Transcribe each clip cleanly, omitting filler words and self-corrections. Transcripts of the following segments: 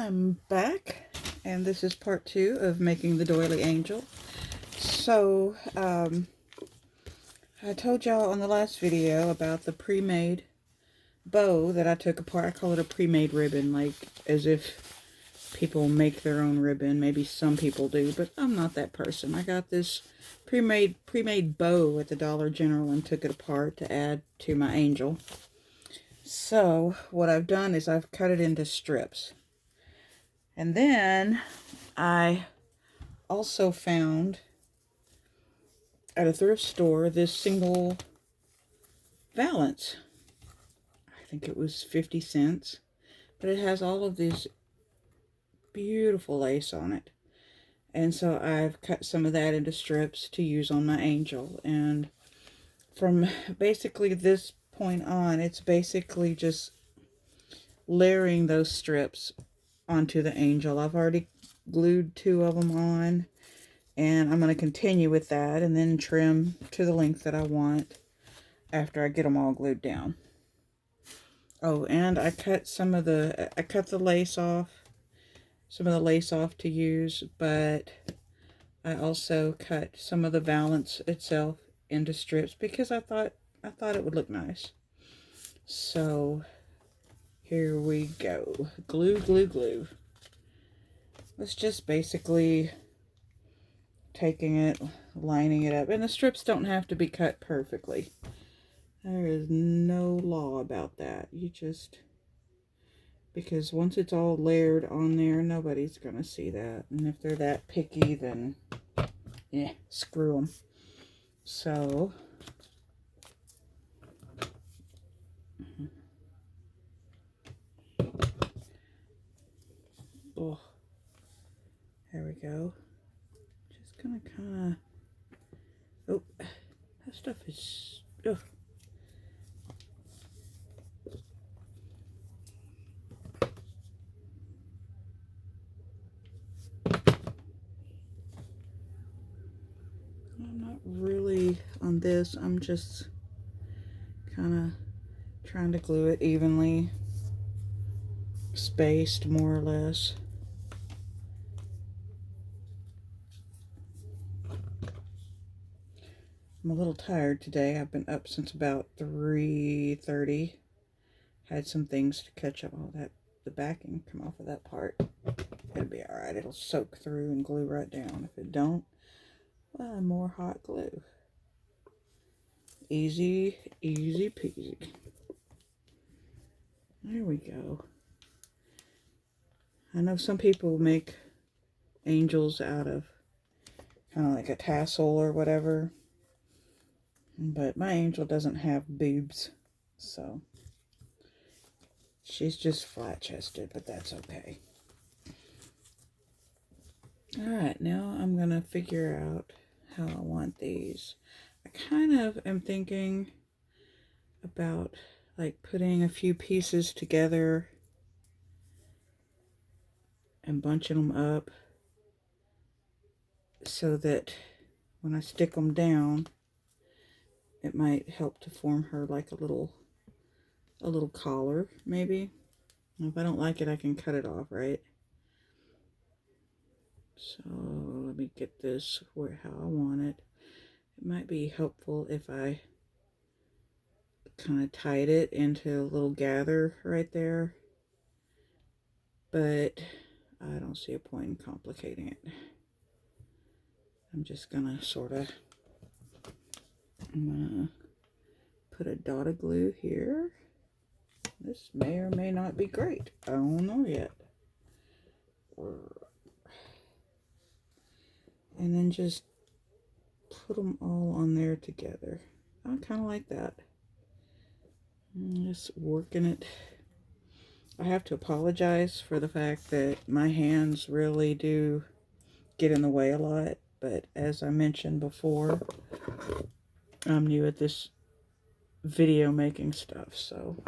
I'm back, and this is part 2 of making the doily angel. So, I told y'all on the last video about the pre-made bow that I took apart. I call it a pre-made ribbon, like as if people make their own ribbon. Maybe some people do, but I'm not that person. I got this pre-made bow at the Dollar General and took it apart to add to my angel. So, what I've done is I've cut it into strips. And then I also found at a thrift store this single valance. I think it was 50 cents. But it has all of this beautiful lace on it. And so I've cut some of that into strips to use on my angel. And from basically this point on, it's basically just layering those strips onto the angel. I've already glued 2 of them on, and I'm going to continue with that and then trim to the length that I want after I get them all glued down. Oh, and I cut the lace off, some of the lace off to use, but I also cut some of the valance itself into strips because I thought it would look nice. So here we go. Glue, glue, glue. It's just basically taking it, lining it up. And the strips don't have to be cut perfectly. There is no law about that. You just, because once it's all layered on there, nobody's going to see that. And if they're that picky, then, yeah, screw them. So, oh, there we go. Just gonna kind of, oh, that stuff is, oh. I'm not really on this, I'm just kind of trying to glue it evenly, spaced more or less. I'm a little tired today. I've been up since about 3:30. Had some things to catch up. Oh, the backing come off of that part. It'll be alright. It'll soak through and glue right down. If it don't, well, more hot glue. Easy, easy peasy. There we go. I know some people make angels out of kind of like a tassel or whatever. But my angel doesn't have boobs, so she's just flat-chested, but that's okay. Alright, now I'm going to figure out how I want these. I kind of am thinking about like putting a few pieces together and bunching them up so that when I stick them down, it might help to form her like a little collar, maybe. And if I don't like it, I can cut it off, right? So let me get this how I want it. It might be helpful if I kind of tied it into a little gather right there, but I don't see a point in complicating it. I'm just gonna I'm gonna put a dot of glue here. This may or may not be great. I don't know yet. And then just put them all on there together. I kind of like that. Just working it. I have to apologize for the fact that my hands really do get in the way a lot. But as I mentioned before, I'm new at this video making stuff, so.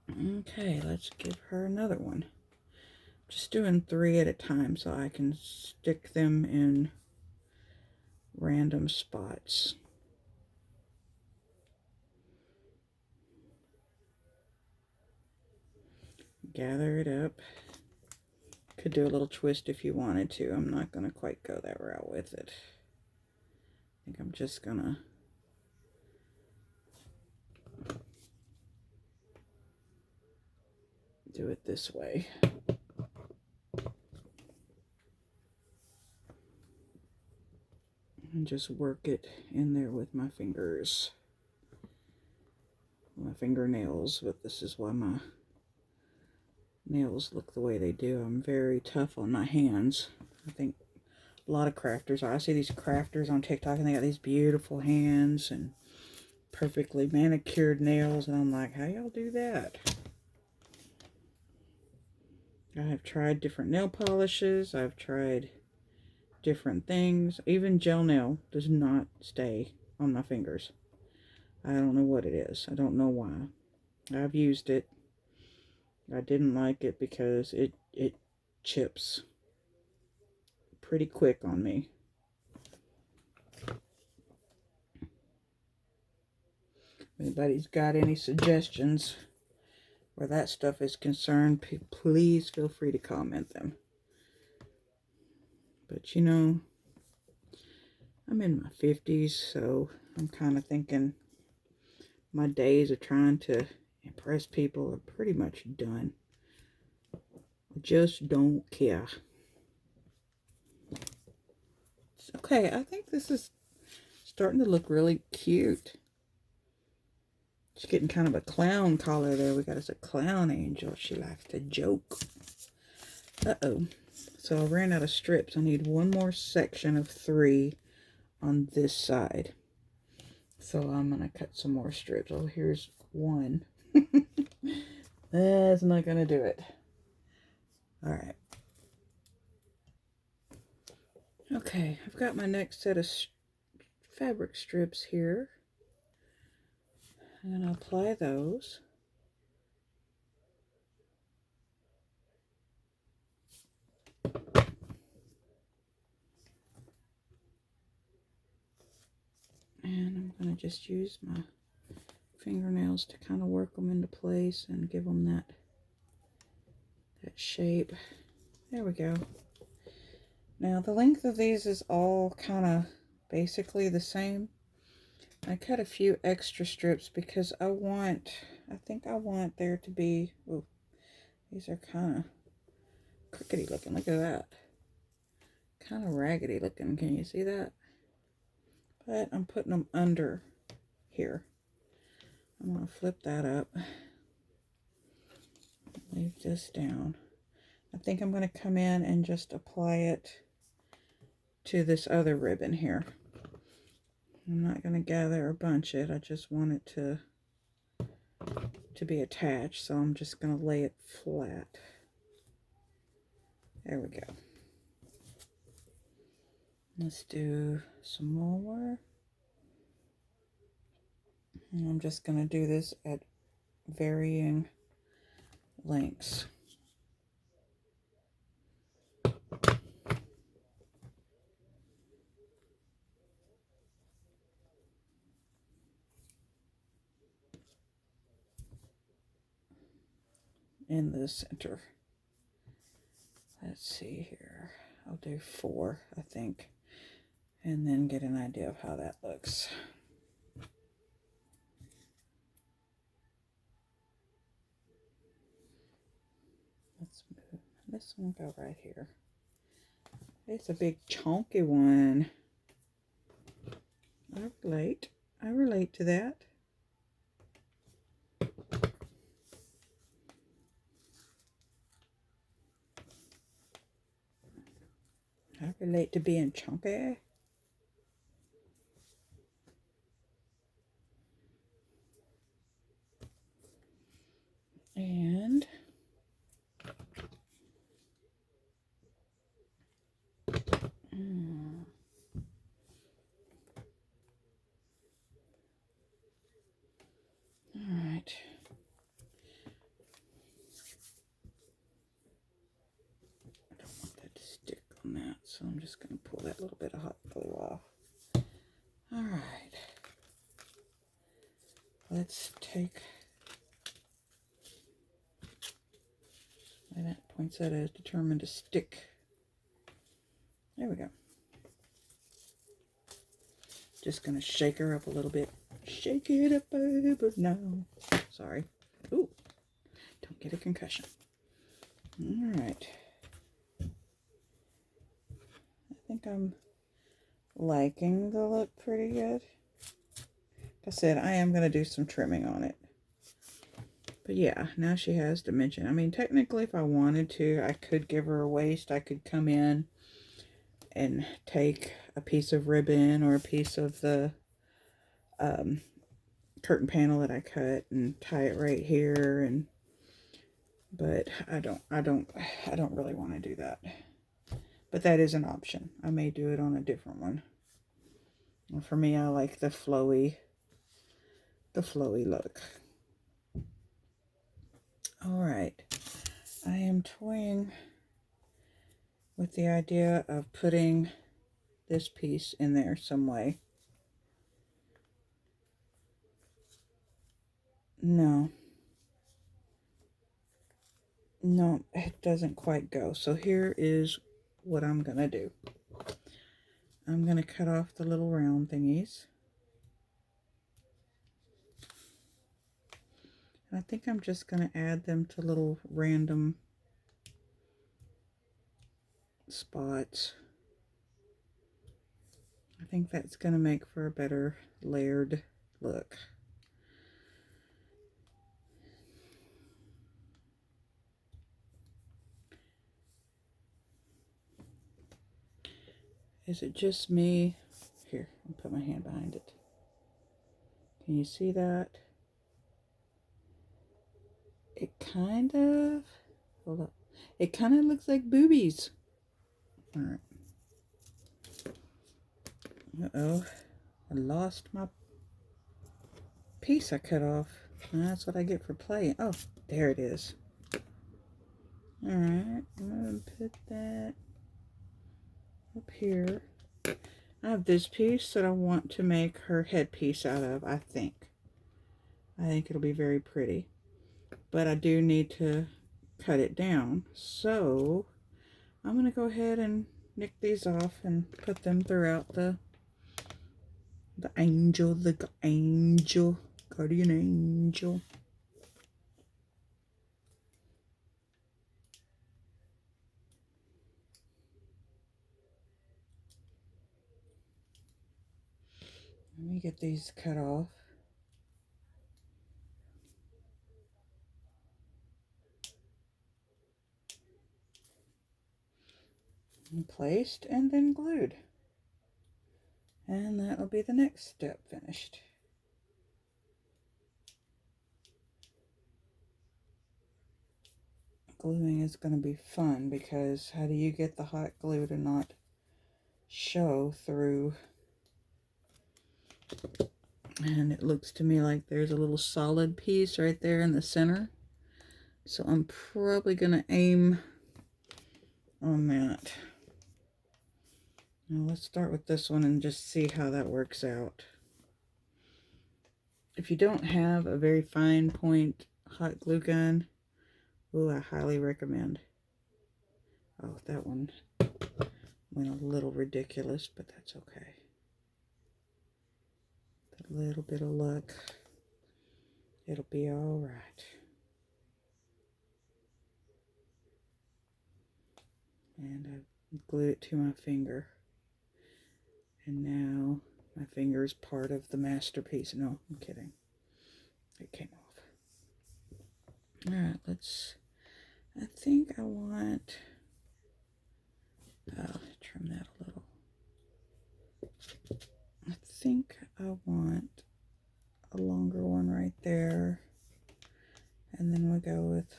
Okay, let's give her another one. Just doing 3 at a time so I can stick them in random spots. gather it up. Could do a little twist if you wanted to. I'm not going to quite go that route with it. I think I'm just going to do it this way. And just work it in there with my fingers. My fingernails, but this is why my nails look the way they do. I'm very tough on my hands. I think a lot of crafters are. I see these crafters on TikTok and they got these beautiful hands and perfectly manicured nails, and I'm like, how y'all do that? I have tried different nail polishes. I've tried different things. Even gel nail does not stay on my fingers. I don't know what it is. I don't know why. I've used it. I didn't like it because it chips pretty quick on me. If anybody's got any suggestions where that stuff is concerned, please feel free to comment them. But you know, I'm in my 50s, so I'm kind of thinking my days of trying to impress people are pretty much done. I just don't care. Okay, I think this is starting to look really cute. She's getting kind of a clown collar there. We got us a clown angel. She likes to joke. Uh-oh. So I ran out of strips. I need one more section of 3 on this side. So I'm going to cut some more strips. Oh, here's one. That's not going to do it. All right. Okay, I've got my next set of fabric strips here. I'm going to apply those. And I'm going to just use my fingernails to kind of work them into place and give them that shape. There we go. Now the length of these is all kind of basically the same. I cut a few extra strips because I think I want there to be, oh, these are kind of crookedy looking. Look at that. Kind of raggedy looking. Can you see that? But I'm putting them under here. I'm going to flip that up. Leave this down. I think I'm going to come in and just apply it to this other ribbon here. I'm not going to gather or bunch it. I just want it to be attached, so I'm just going to lay it flat. There we go. Let's do some more. And I'm just going to do this at varying lengths. In the center. Let's see here. I'll do 4, I think, and then get an idea of how that looks. Let's move this one, go right here. It's a big chunky one. I relate to that. I relate to being chunky. And all right. I don't want that to stick on that, so I'm just going to pull that little bit of hot glue off. All right. Let's take poinsettia is determined to stick. There we go. Just gonna shake her up a little bit. Shake it up, baby, now. Sorry. Ooh, don't get a concussion. All right. I think I'm liking the look pretty good. Like I said, I am gonna do some trimming on it. But yeah, now she has dimension. I mean, technically, if I wanted to, I could give her a waist. I could come in and take a piece of ribbon or a piece of the curtain panel that I cut and tie it right here. But I don't really want to do that. But that is an option. I may do it on a different one. And for me, I like the flowy look. All right, I am toying with the idea of putting this piece in there some way. No, it doesn't quite go. So here is what I'm gonna do. I'm gonna cut off the little round thingies. I think I'm just gonna add them to little random spots. I think that's going to make for a better layered look. Is it just me? Here, I'll put my hand behind it. Can you see that? It kind of, hold up. It kind of looks like boobies. All right. Uh-oh. I lost my piece I cut off. That's what I get for playing. Oh, there it is. All right, I'm going to put that up here. I have this piece that I want to make her headpiece out of, I think. I think it'll be very pretty. But I do need to cut it down. So I'm going to go ahead and nick these off and put them throughout the angel, guardian angel. Let me get these cut off. And placed and then glued. And that'll be the next step finished. Gluing is going to be fun because how do you get the hot glue to not show through? And it looks to me like there's a little solid piece right there in the center. So I'm probably going to aim on that. Now let's start with this one and just see how that works out. If you don't have a very fine point hot glue gun, ooh, I highly recommend. Oh, that one went a little ridiculous, but that's okay. That little bit of luck, it'll be all right. And I glued it to my finger. And now my finger is part of the masterpiece. No, I'm kidding. It came off. All right, I think I want, trim that a little. I think I want a longer one right there. And then we'll go with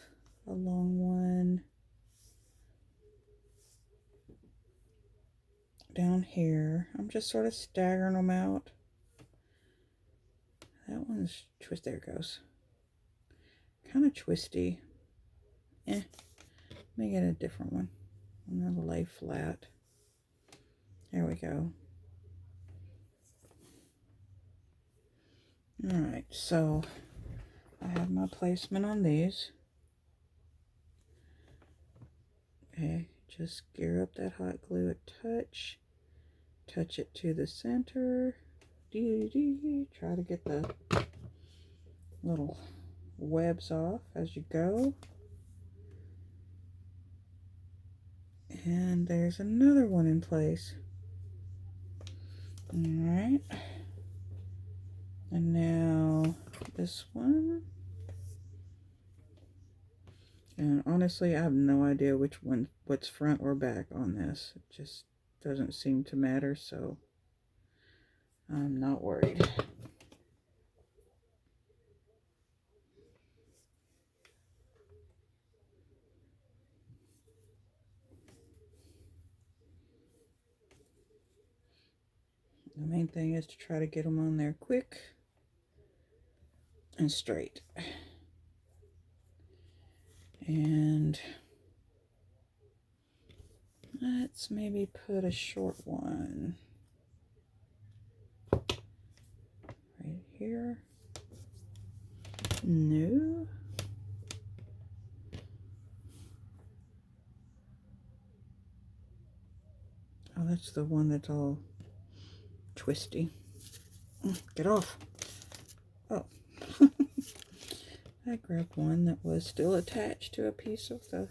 a long one down here. I'm just sort of staggering them out. That one's twist. There it goes. Kind of twisty. Let me get a different one. And that'll lay flat. There we go. Alright, so I have my placement on these. Okay, just gear up that hot glue a touch. Touch it to the center. Try to get the little webs off as you go. And there's another one in place. Alright. And now this one. And honestly, I have no idea what's front or back on this. It just doesn't seem to matter, so I'm not worried. The main thing is to try to get them on there quick and straight. And let's maybe put a short one right here. No. Oh, that's the one that's all twisty. Get off. Oh. I grabbed one that was still attached to a piece of the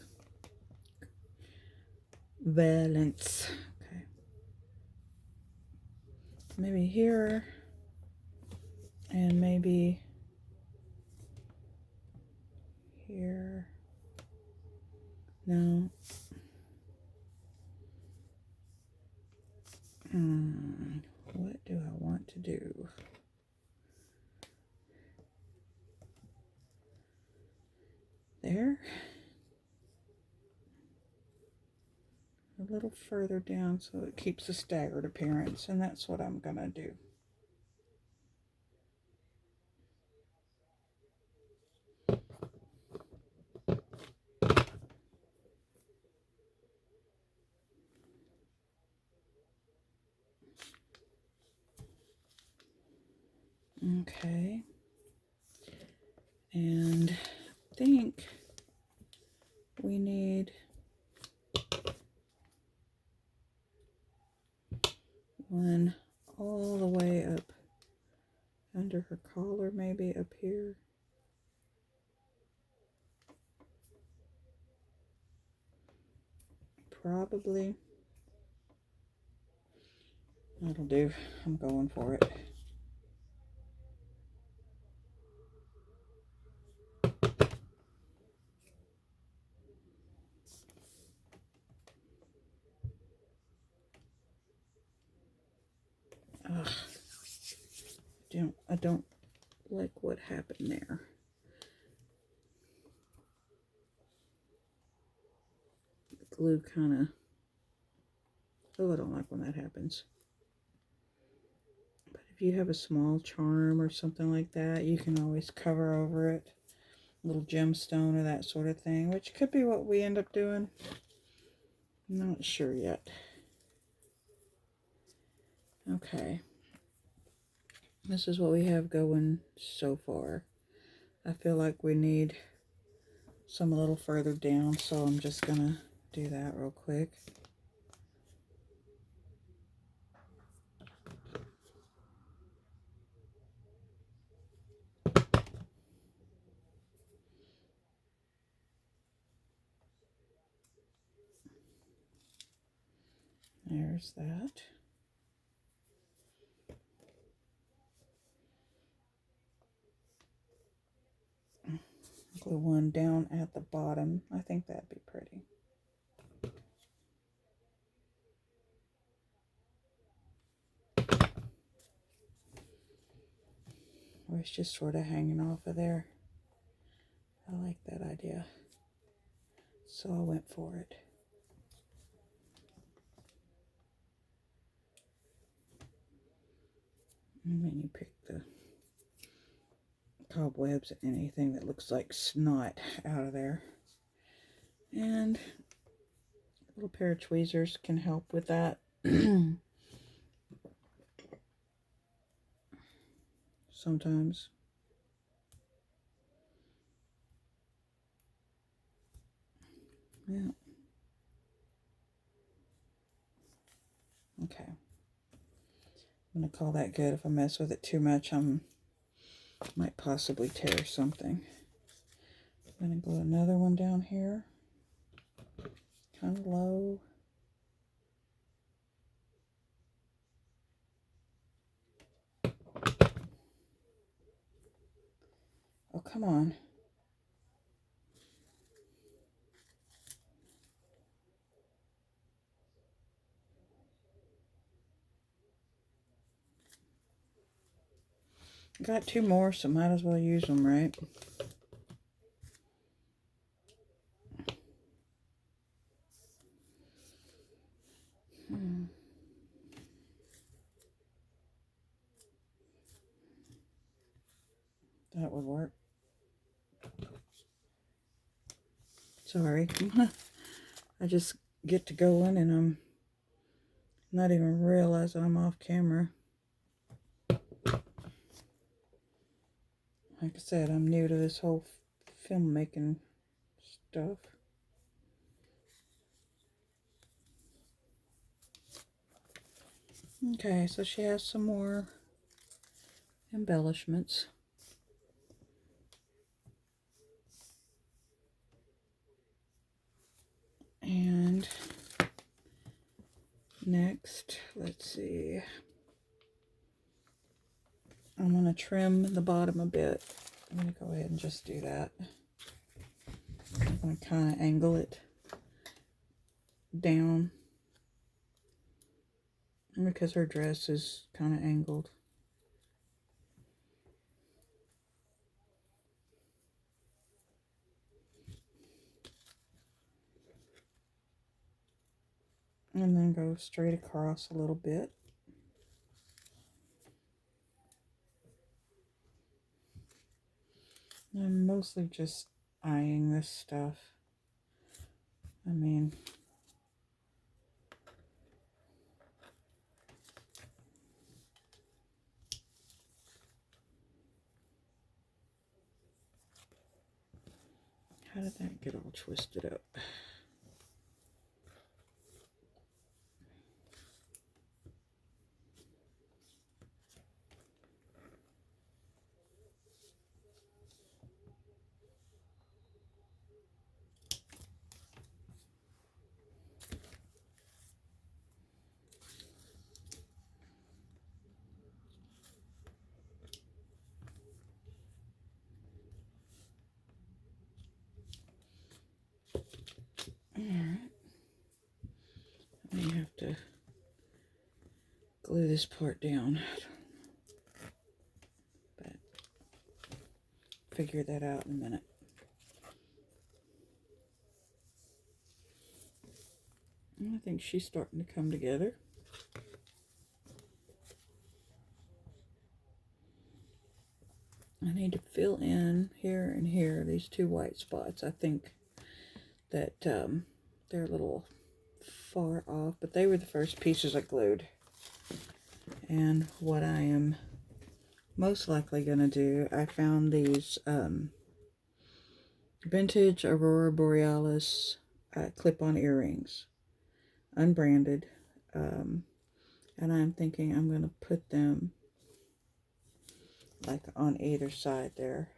valance. Okay. Maybe here. And maybe here. No. What do I want to do? There. A little further down so it keeps a staggered appearance, and that's what I'm gonna do. Okay. And I think we need one all the way up under her collar, maybe up here. Probably. That'll do. I'm going for it. Ugh. I don't like what happened there. The glue kind of... Oh, I don't like when that happens. But if you have a small charm or something like that, you can always cover over it. A little gemstone or that sort of thing, which could be what we end up doing. I'm not sure yet. Okay. This is what we have going so far. I feel like we need some a little further down, so I'm just gonna do that real quick. There's that. Glue one down at the bottom. I think that'd be pretty. Or it's just sort of hanging off of there. I like that idea. So I went for it. And then you pick the cobwebs, anything that looks like snot out of there. And a little pair of tweezers can help with that. Sometimes. Yeah. Okay. I'm going to call that good. If I mess with it too much, I might possibly tear something. I'm going to glue another one down here. Kind of low. Oh, come on. Got two more, so might as well use them, right? That would work. Sorry. I just get to going and I'm not even realizing I'm off camera. Like I said, I'm new to this whole filmmaking stuff. Okay, so she has some more embellishments. And next, let's see. I'm going to trim the bottom a bit. I'm going to go ahead and just do that. I'm going to kind of angle it down because her dress is kind of angled. And then go straight across a little bit. I'm mostly just eyeing this stuff. I mean, how did that get all twisted up? Alright. I may have to glue this part down. But figure that out in a minute. I think she's starting to come together. I need to fill in here and here, these two white spots. I think that they're a little far off, but they were the first pieces I glued. And what I am most likely going to do, I found these vintage Aurora Borealis clip-on earrings, unbranded, and I'm thinking I'm going to put them like on either side there.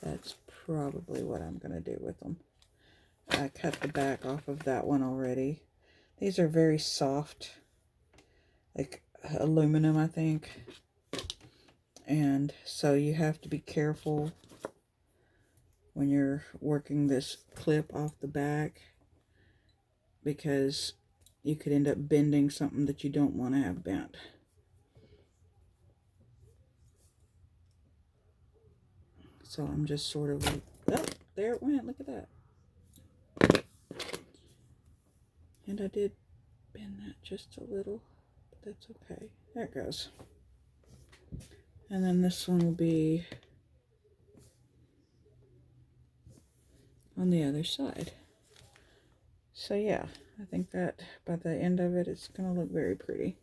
That's probably what I'm going to do with them. I cut the back off of that one already. These are very soft, like aluminum, I think. And so you have to be careful when you're working this clip off the back, because you could end up bending something that you don't want to have bent. So I'm just sort of, oh, there it went, look at that. And I did bend that just a little, but that's okay. There it goes. And then this one will be on the other side. So yeah, I think that by the end of it, it's going to look very pretty.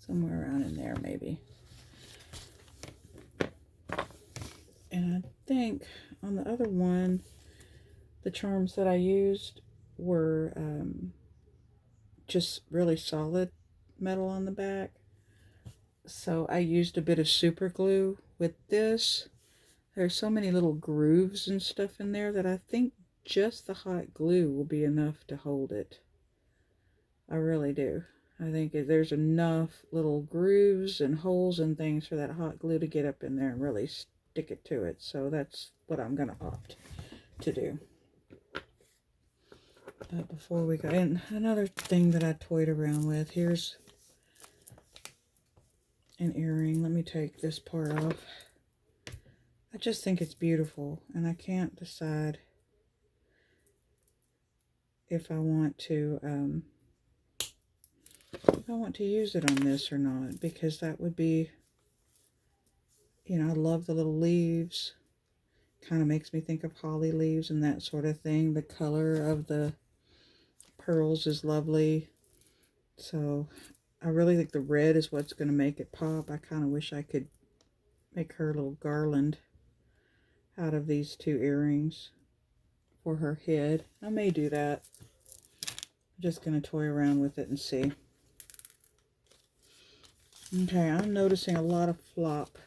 Somewhere around in there, maybe. And I think on the other one, the charms that I used, were just really solid metal on the back. So I used a bit of super glue with this. There's so many little grooves and stuff in there that I think just the hot glue will be enough to hold it. I really do. I think there's enough little grooves and holes and things for that hot glue to get up in there and really stick it to it. So that's what I'm going to opt to do. But before we go in, another thing that I toyed around with, here's an earring. Let me take this part off. I just think it's beautiful, and I can't decide if I want to use it on this or not, because that would be, you know, I love the little leaves. Kind of makes me think of holly leaves and that sort of thing. The color of the pearls is lovely. So I really think the red is what's going to make it pop. I kind of wish I could make her a little garland out of these two earrings for her head. I may do that. I'm just going to toy around with it and see. Okay, I'm noticing a lot of flop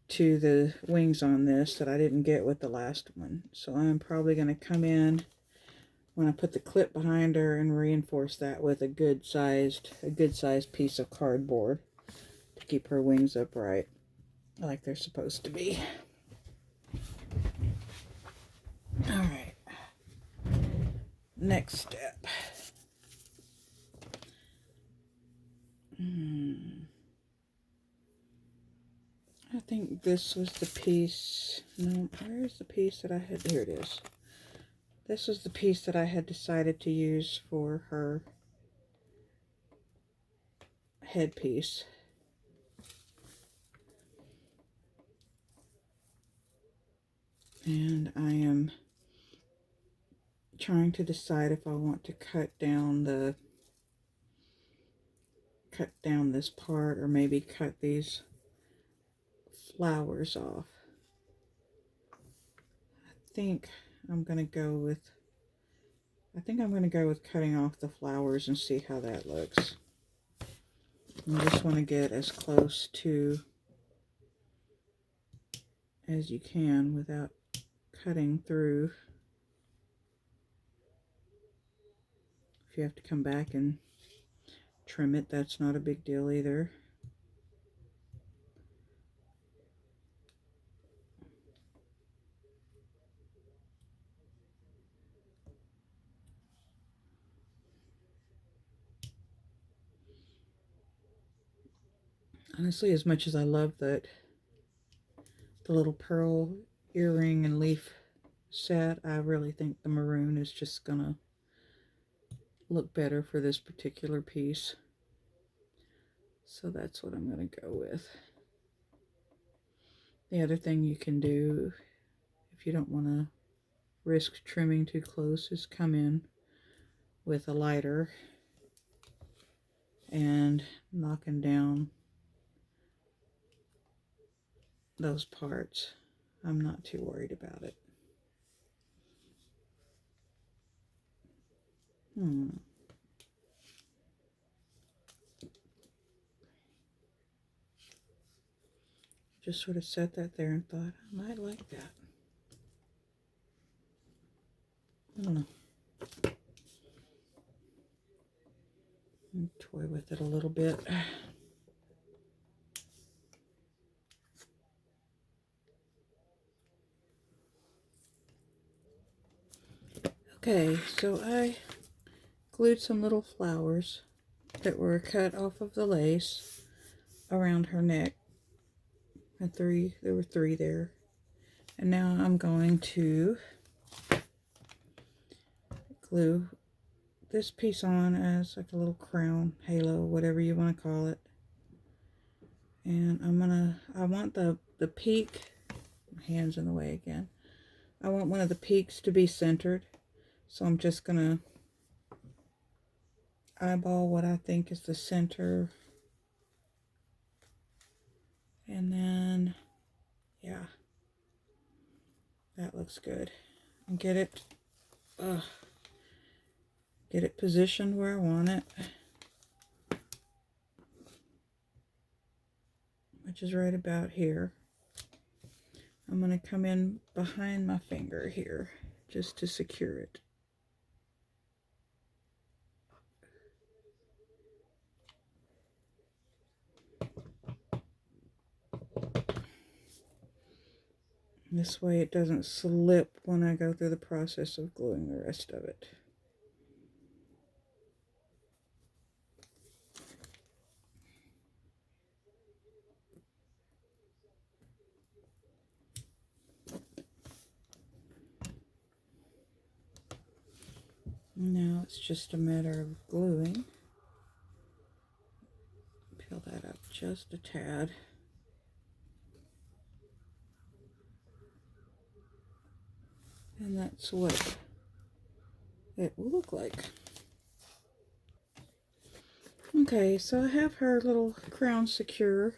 to the wings on this that I didn't get with the last one. So I'm probably going to come in when I put the clip behind her and reinforce that with a good sized piece of cardboard to keep her wings upright like they're supposed to be. All right. Next step. I think this was the piece. No, where's the piece that I had? Here it is. This was the piece that I had decided to use for her headpiece. And I am trying to decide if I want to cut down this part, or maybe cut these flowers off. I think I'm going to go with cutting off the flowers and see how that looks. You just want to get as close to as you can without cutting through. If you have to come back and trim it, that's not a big deal either. Honestly, as much as I love the little pearl earring and leaf set, I really think the maroon is just gonna look better for this particular piece. So that's what I'm gonna go with. The other thing you can do, if you don't want to risk trimming too close, is come in with a lighter and knocking down those parts. I'm not too worried about it. Just sort of set that there and thought, I might like that. I don't know. Toy with it a little bit. Okay, so I glued some little flowers that were cut off of the lace around her neck. There were three there. And now I'm going to glue this piece on as like a little crown, halo, whatever you want to call it. And I want the peak, my hand's in the way again. I want one of the peaks to be centered. So I'm just going to eyeball what I think is the center. And then, yeah, that looks good. And get it Get it positioned where I want it, which is right about here. I'm going to come in behind my finger here just to secure it. This way it doesn't slip when I go through the process of gluing the rest of it. Now it's just a matter of gluing. Peel that up just a tad. And that's what it will look like. Okay, so I have her little crown secure,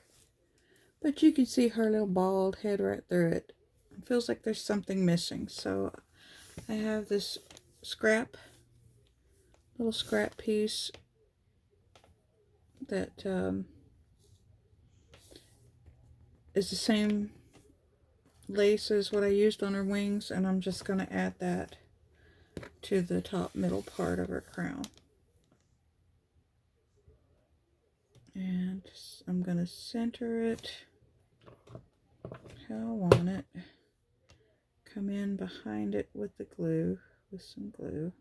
but you can see her little bald head right through it. It feels like there's something missing. So I have this little scrap piece that is the same lace as what I used on her wings, and I'm just going to add that to the top middle part of her crown. And I'm going to center it how I want it. Come in behind it with the glue, with some glue.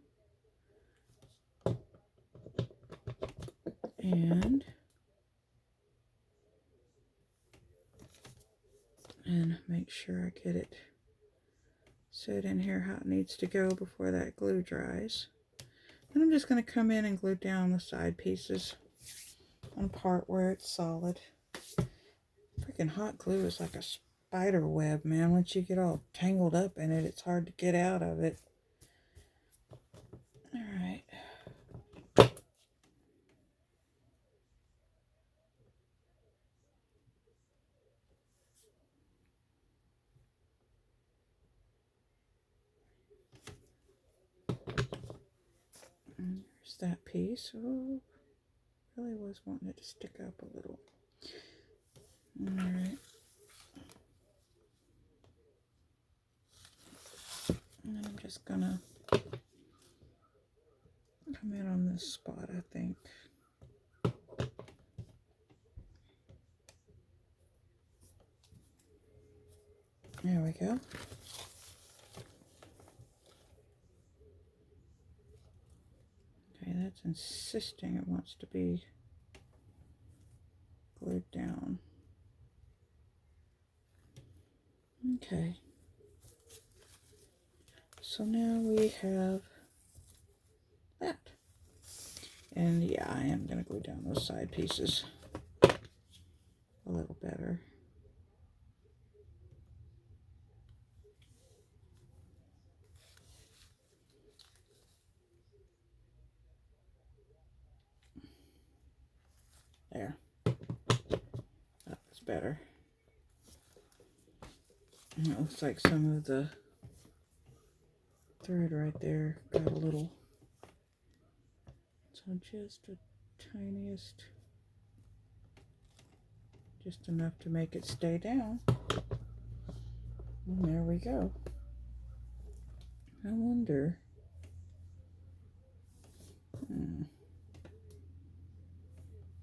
And make sure I get it set in here how it needs to go before that glue dries. And I'm just going to come in and glue down the side pieces on a part where it's solid. Freaking hot glue is like a spider web, man. Once you get all tangled up in it, it's hard to get out of it. Alright. And there's that piece. Oh, really was wanting it to stick up a little. Alright. And I'm just gonna come in on this spot, I think. There we go. Okay, that's insisting it wants to be glued down. Okay. So now we have that. And yeah, I am going to glue down those side pieces a little better. There. That's better. And it looks like some of the thread right there got a little, so just the tiniest, just enough to make it stay down. And there we go. I wonder,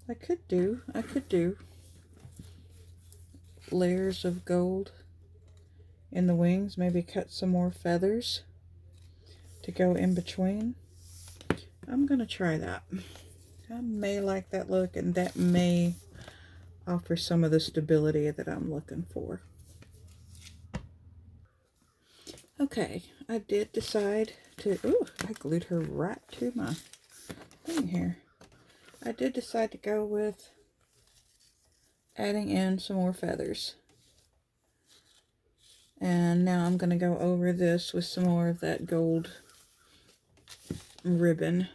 I could do layers of gold in the wings, maybe cut some more feathers to go in between. I'm gonna try that. I may like that look, and that may offer some of the stability that I'm looking for. Okay, I did decide to, ooh, I glued her right to my thing here. I did decide to go with adding in some more feathers. And now I'm going to go over this with some more of that gold ribbon.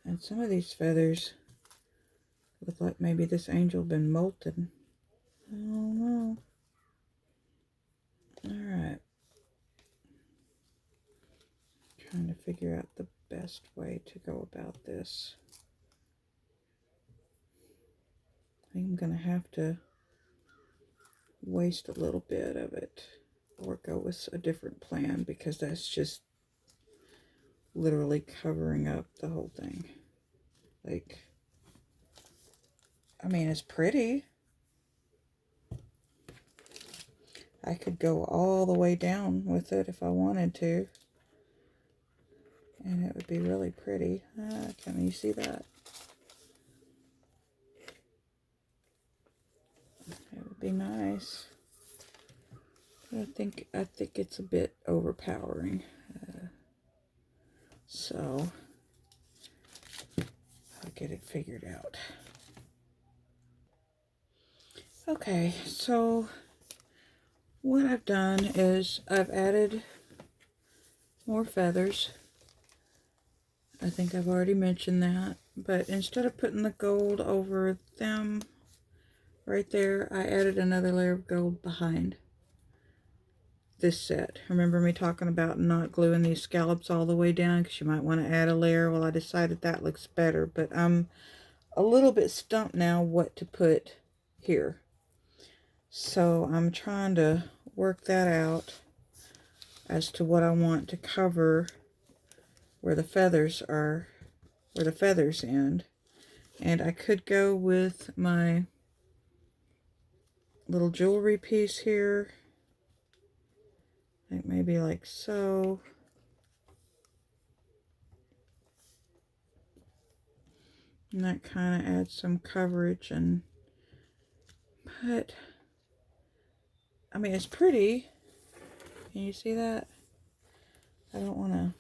And some of these feathers look like maybe this angel been molten. I don't know. best way to go about this. I think I'm going to have to waste a little bit of it or go with a different plan, because that's just literally covering up the whole thing. Like, I mean, it's pretty. I could go all the way down with it if I wanted to, and it would be really pretty. Can you see that? It would be nice. I think it's a bit overpowering. So I'll get it figured out. Okay, so what I've done is I've added more feathers. I think I've already mentioned that, but instead of putting the gold over them right there, I added another layer of gold behind this set. Remember me talking about not gluing these scallops all the way down because you might want to add a layer? Well, I decided that looks better, but I'm a little bit stumped now what to put here. So I'm trying to work that out as to what I want to cover where the feathers are, where the feathers end. And I could go with my little jewelry piece here. I think maybe like so. And that kind of adds some coverage, but I mean, it's pretty. Can you see that? I don't want to,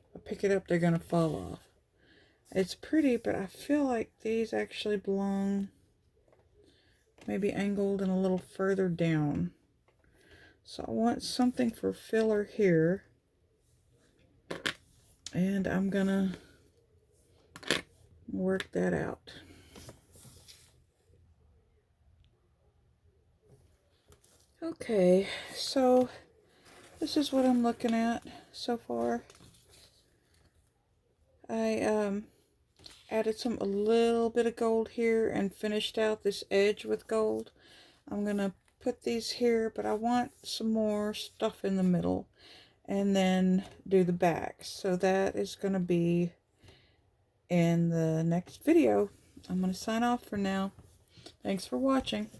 if I pick it up, they're going to fall off. It's pretty, but I feel like these actually belong maybe angled and a little further down. So I want something for filler here. And I'm going to work that out. Okay, so this is what I'm looking at so far. I added a little bit of gold here and finished out this edge with gold. I'm gonna put these here, but I want some more stuff in the middle and then do the back. So that is gonna be in the next video. I'm gonna sign off for now. Thanks for watching.